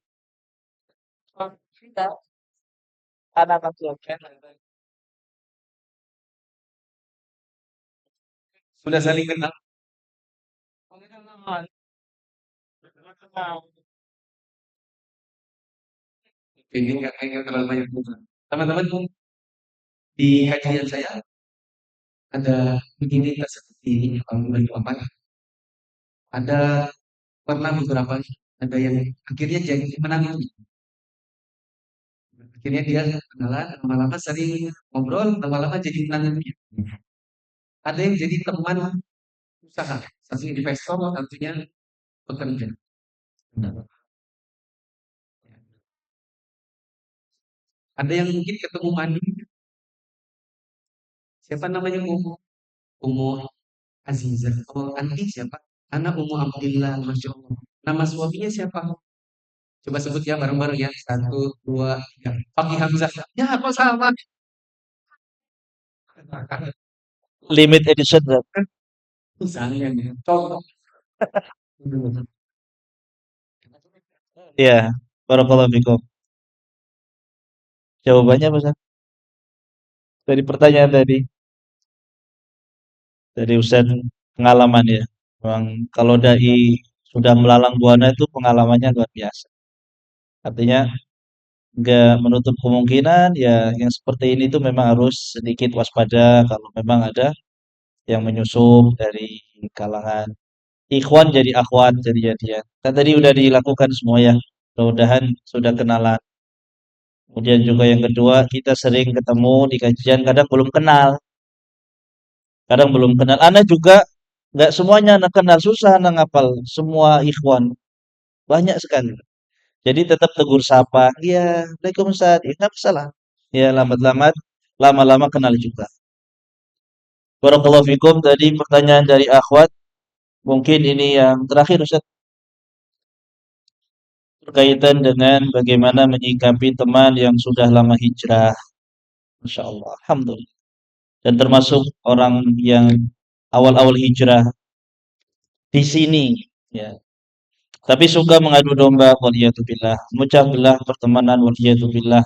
Speaker 1: Kanan langsung.
Speaker 2: Sudah saling kenal. Ini nggak kayak terlalu banyak bukan. Teman-teman di kajian saya ada rutinitas seperti ini kalau bagi apa? Ada pernah beberapa ada yang akhirnya jadi menang. Akhirnya dia kenalan, lama-lama sering ngobrol, lama-lama jadi menang. Ada yang jadi teman usaha, satu investor, satunya pekerja. Ada yang mungkin ketemu Madu, siapa namanya Umu? Umu Azizah. Oh, anti siapa? Anak Umu Abdillah, Masya Allah. Nama suaminya siapa? Coba sebut ya bareng-bareng ya. Satu, dua, tiga. Fakih Hamzah. Ya, kok sama?
Speaker 1: Limit edition. Bro.
Speaker 2: Misalnya nih. Contoh.
Speaker 1: Iya. Barakallahu fikum. Jawabannya apa, Ustaz? Dari pertanyaan tadi. Dari Ustaz pengalaman ya. Memang kalau dai sudah melalang buana itu pengalamannya luar biasa. Artinya nggak menutup kemungkinan ya yang seperti ini tuh memang harus sedikit waspada kalau memang ada yang menyusup dari kalangan ikhwan jadi akhwat jadi jadian. Kan tadi udah dilakukan semua ya. Mudah-mudahan sudah kenalan. Kemudian juga yang kedua kita sering ketemu di kajian kadang belum kenal. Kadang belum kenal. Ana juga nggak semuanya anak kenal susah anak ngapal semua ikhwan. Banyak sekali. Jadi tetap tegur sapa. Iya, Waalaikumsalam. Ya, nggak masalah. Ya, lambat-lambat, lama-lama kenal juga. Barakallahu fikum. Tadi pertanyaan dari akhwat. Mungkin ini yang terakhir Ustaz. Berkaitan dengan bagaimana menyikapi teman yang sudah lama hijrah. Masya Allah. Alhamdulillah. Dan termasuk orang yang awal-awal hijrah di sini. Ya. Tapi suka mengadu domba. Waliyatubillah. Memecah belah pertemanan. Waliyatubillah.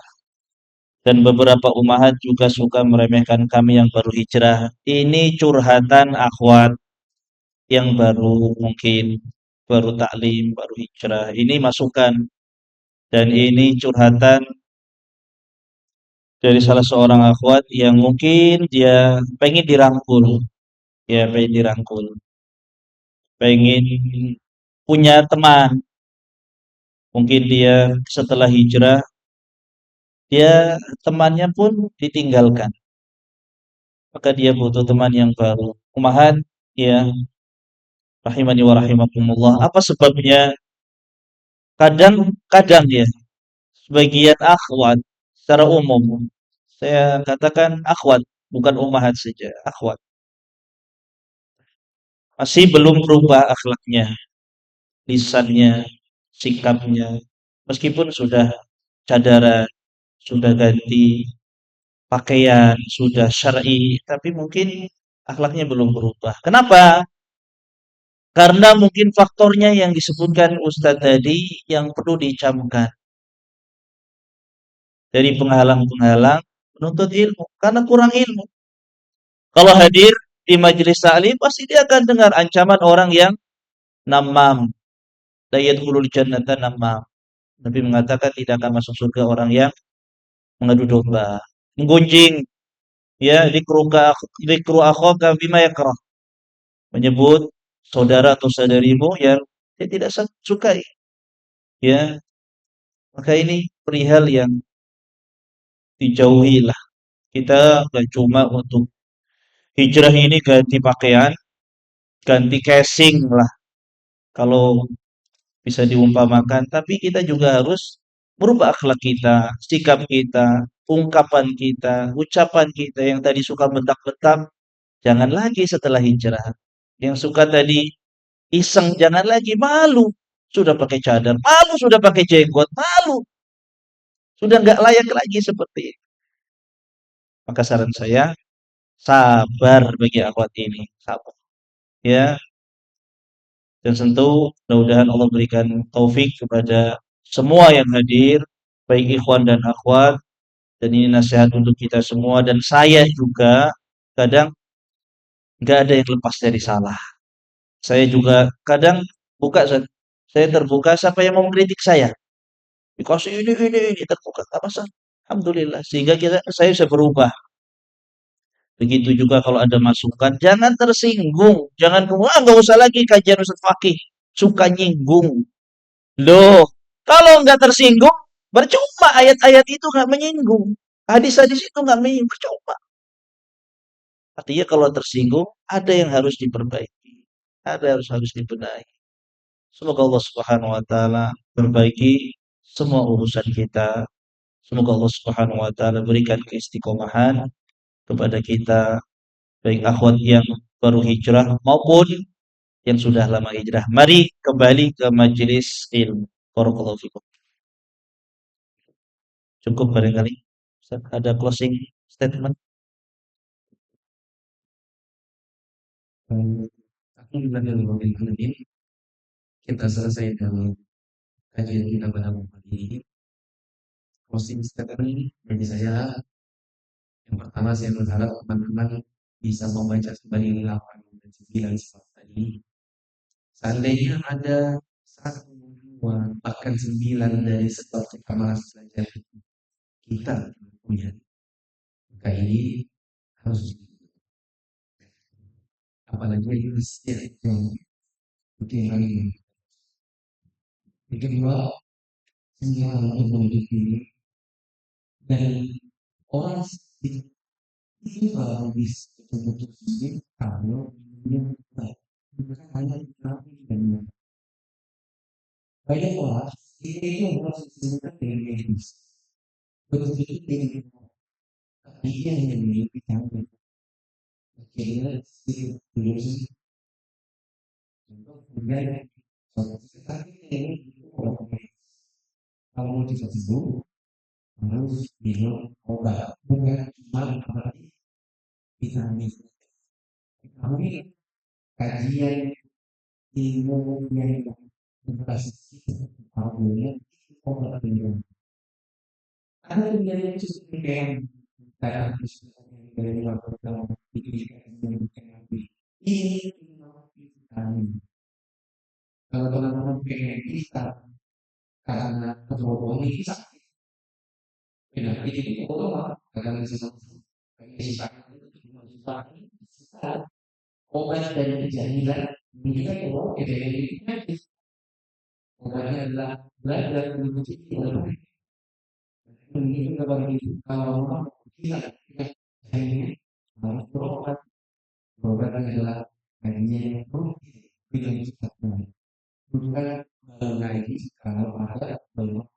Speaker 1: Dan beberapa umahat juga suka meremehkan kami yang baru hijrah. Ini curhatan akhwat yang baru mungkin baru taklim, baru hijrah. Ini masukan dan ini curhatan dari salah seorang akhwat yang mungkin dia pengen dirangkul, ya pengen dirangkul, pengen punya teman. Mungkin dia setelah hijrah, dia temannya pun ditinggalkan. Maka dia butuh teman yang baru. Umahat, ya rahimani wa rahimakumullah. Apa sebabnya? Kadang-kadang ya, sebagian akhwat secara umum, saya katakan akhwat, bukan ummahat saja, akhwat. Masih belum berubah akhlaknya, lisannya, sikapnya. Meskipun sudah cadaran, sudah ganti pakaian, sudah syar'i, tapi mungkin akhlaknya belum berubah. Kenapa? Karena mungkin faktornya yang disebutkan Ustadz tadi yang perlu dicamkan dari penghalang-penghalang menuntut ilmu karena kurang ilmu. Kalau hadir di majelis taklim pasti dia akan dengar ancaman orang yang namam, la yadkhulul jannata namam. Nabi mengatakan tidak akan masuk surga orang yang mengadu domba, menggunjing, ya dzikru akhaka bima yakrah, menyebut saudara atau saudarimu yang dia tidak sukai, ya. Maka ini perihal yang dijauhilah. Kita gak cuma untuk hijrah ini ganti pakaian, ganti casing lah. Kalau bisa diumpamakan, tapi kita juga harus merubah akhlak kita, sikap kita, ungkapan kita, ucapan kita yang tadi suka bentak-bentak, jangan lagi setelah hijrah. Yang suka tadi iseng, jangan lagi malu. Sudah pakai cadar, malu sudah pakai jenggot, malu. Sudah nggak layak lagi seperti itu. Maka saran saya, sabar bagi akhwat ini, sabar. Ya, dan tentu mudah-mudahan Allah berikan taufik kepada semua yang hadir, baik ikhwan dan akhwat, dan ini nasihat untuk kita semua dan saya juga kadang nggak ada yang lepas dari salah. Saya juga kadang buka saya terbuka siapa yang mau mengkritik saya. Dikasih ini terbuka apa sih? Alhamdulillah sehingga saya bisa berubah. Begitu juga kalau ada masukan, jangan tersinggung, jangan kemudian nggak usah lagi kajian Ustaz Fakih, suka nyinggung. Loh, kalau nggak tersinggung, percuma ayat-ayat itu nggak menyinggung, hadis-hadis itu nggak menyinggung, percuma. Artinya kalau tersinggung, ada yang harus diperbaiki, ada yang harus dibenahi. Semoga Allah Subhanahu wa taala perbaiki semua urusan kita. Semoga Allah Subhanahu wa taala berikan keistiqomahan kepada kita, baik akhwat yang baru hijrah maupun yang sudah lama hijrah. Mari kembali ke majelis ilmu. Barakallahu fikum. Cukup barangkali. Ustaz, ada closing statement?
Speaker 2: Alhamdulillah alamin. Kita selesai dengan kajian kita pada malam ini. Closing statement bagi saya, yang pertama saya berharap teman-teman bisa membaca kembali 8 dan 9 surat tadi. Seandainya ada satu, dua, bahkan 9 dari sebab kita malas belajar kita punya, maka ini harus, apalagi ini setiap yang mungkin ini kedua, semua orang ini dan orang itu kalau bisa betul-betul sih kalau dia bukan hanya terapi dan banyak orang ini yang harus disebutkan dengan medis betul-betul dengan dia yang memiliki tanggung akhirnya si sih untuk kemudian suatu sekali ini orang kalau tidak sembuh harus minum obat bukan cuma apalagi vitamin. Kami kajian ilmu yang berbasis awalnya obat minum. Ada yang cukup yang dalam dari waktu dalam diberikan yang ini vitamin. Kalau teman-teman pengen bisa karena kebohongan bisa, benar ini obat karena sesuatu bisa obat dari kejahilan kita kalau kita ini obatnya adalah belajar menuju ilmu. Ini juga bagi kalau orang kita ini harus berobat. Berobat adalah hanya tidak bisa bukan lagi kalau ada banyak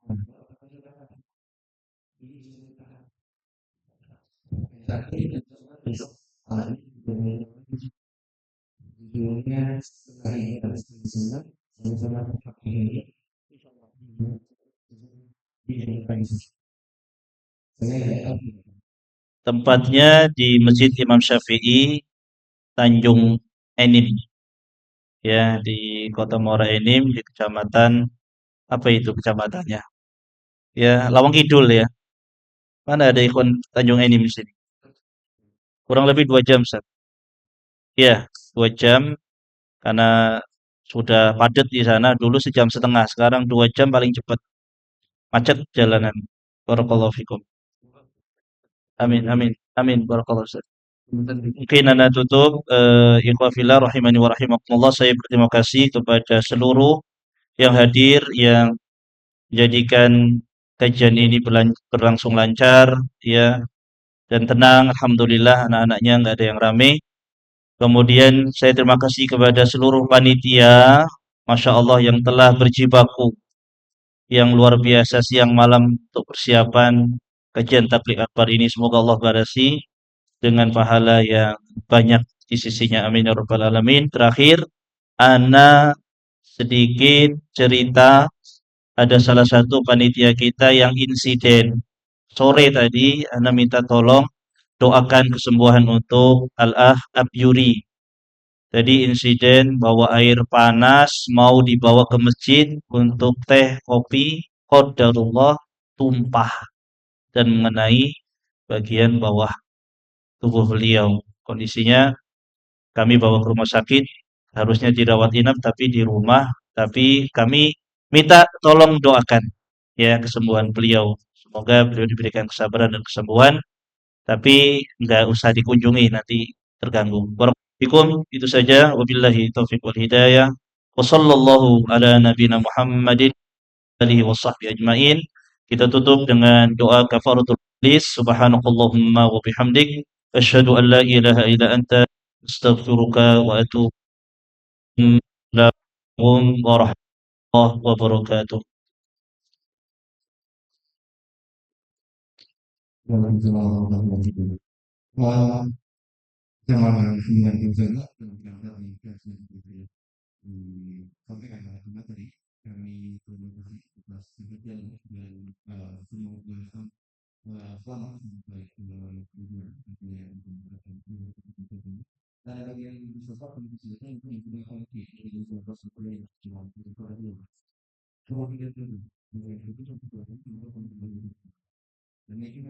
Speaker 2: tapi besok hari dunia setelah ini harus disini sama-sama pakai ini saya
Speaker 1: Tempatnya di Masjid Imam Syafi'i, Tanjung Enim, ya di Kota Muara Enim, di kecamatan apa itu kecamatannya? Ya Lawang Kidul ya. Mana ada ikon Tanjung Enim di sini? Kurang lebih 2 jam, Ustaz. Ya, 2 jam karena sudah padat di sana. Dulu 1,5 jam, sekarang 2 jam paling cepat. Macet jalanan. Barakallahu fikum. Amin, amin, amin. Barakallahu Ustaz. Mungkin Anda tutup, ikhwah fillah rahimani wa rahimakumullah. Saya berterima kasih kepada seluruh yang hadir, yang menjadikan kajian ini berlangsung lancar, ya, dan tenang. Alhamdulillah anak-anaknya nggak ada yang rame. Kemudian saya terima kasih kepada seluruh panitia Masya Allah yang telah berjibaku yang luar biasa siang malam untuk persiapan kajian tabligh akbar ini. Semoga Allah barasi dengan pahala yang banyak di sisinya. Amin ya rabbal alamin. Terakhir, ana sedikit cerita, ada salah satu panitia kita yang insiden. Sore tadi, ana minta tolong doakan kesembuhan untuk Al-Ah Abyuri. Jadi insiden bawa air panas mau dibawa ke masjid untuk teh kopi, qadarullah tumpah dan mengenai bagian bawah tubuh beliau. Kondisinya kami bawa ke rumah sakit, harusnya dirawat inap tapi di rumah, tapi kami minta tolong doakan ya kesembuhan beliau. Semoga beliau diberikan kesabaran dan kesembuhan, tapi nggak usah dikunjungi nanti terganggu. Barakallahu itu saja. Wabillahi taufiq wal hidayah. Wassallallahu ala nabina Muhammadin alihi wasahbihi ajmain. Kita tutup dengan doa kafaratul majlis. Subhanakallahumma wa bihamdik asyhadu an la ilaha illa anta astaghfiruka wa atubu ilaik. Warahmatullahi wabarakatuh.
Speaker 2: Wah, jangan dengan juga sampaikan tadi kami terima kasih atas perhatian dan semoga selamat sampai dan bagi yang bisa kami ceritakan itu yang sudah kami ini sudah proses yang cuma itu aja. Cuma kita dulu. Dan itu